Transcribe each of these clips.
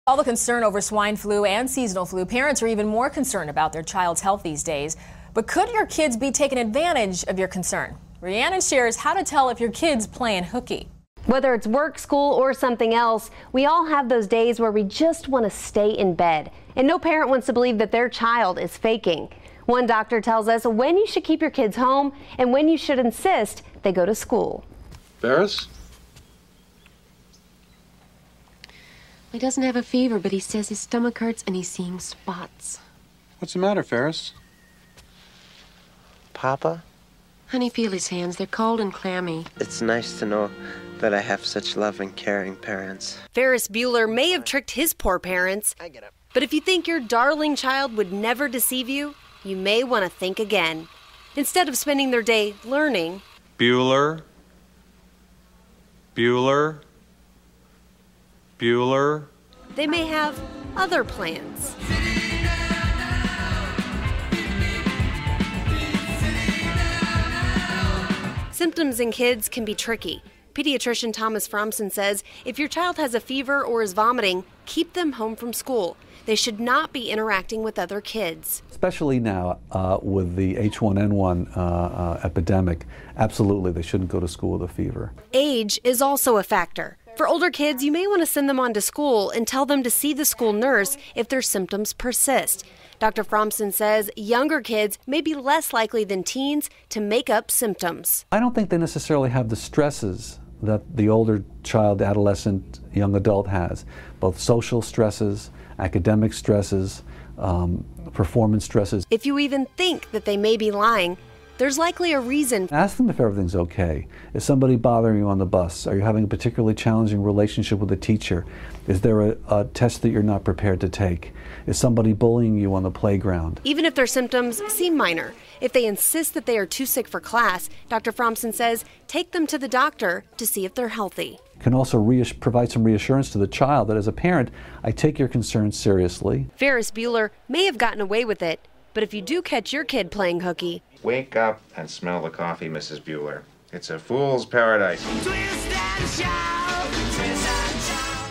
All the concern over swine flu and seasonal flu, parents are even more concerned about their child's health these days. But could your kids be taking advantage of your concern? Rhiannon shares how to tell if your kid's playing hooky. Whether it's work, school, or something else, we all have those days where we just want to stay in bed. And no parent wants to believe that their child is faking. One doctor tells us when you should keep your kids home and when you should insist they go to school. Ferris? He doesn't have a fever, but he says his stomach hurts and he's seeing spots. What's the matter, Ferris? Papa? Honey, feel his hands. They're cold and clammy. It's nice to know that I have such loving, caring parents. Ferris Bueller may have tricked his poor parents, but if you think your darling child would never deceive you, you may want to think again. Instead of spending their day learning, Bueller. Bueller. Bueller. they may have other plans. Symptoms in kids can be tricky. Pediatrician Thomas Fromson says if your child has a fever or is vomiting, keep them home from school. They should not be interacting with other kids. Especially now with the H1N1 epidemic, absolutely they shouldn't go to school with a fever. Age is also a factor. For older kids, you may want to send them on to school and tell them to see the school nurse if their symptoms persist. Dr. Fromson says younger kids may be less likely than teens to make up symptoms. I don't think they necessarily have the stresses that the older child, adolescent, young adult has, both social stresses, academic stresses, performance stresses. If you even think that they may be lying, there's likely a reason. Ask them if everything's okay. Is somebody bothering you on the bus? Are you having a particularly challenging relationship with a teacher? Is there a test that you're not prepared to take? Is somebody bullying you on the playground? Even if their symptoms seem minor, if they insist that they are too sick for class, Dr. Fromson says take them to the doctor to see if they're healthy. Can also provide some reassurance to the child that as a parent, I take your concerns seriously. Ferris Bueller may have gotten away with it, but if you do catch your kid playing hooky, wake up and smell the coffee, Mrs. Bueller. It's a fool's paradise.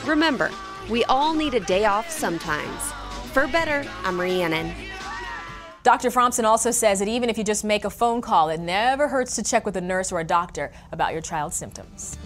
remember, we all need a day off sometimes. For better, I'm Rhiannon. Dr. Fromson also says that even if you just make a phone call, it never hurts to check with a nurse or a doctor about your child's symptoms.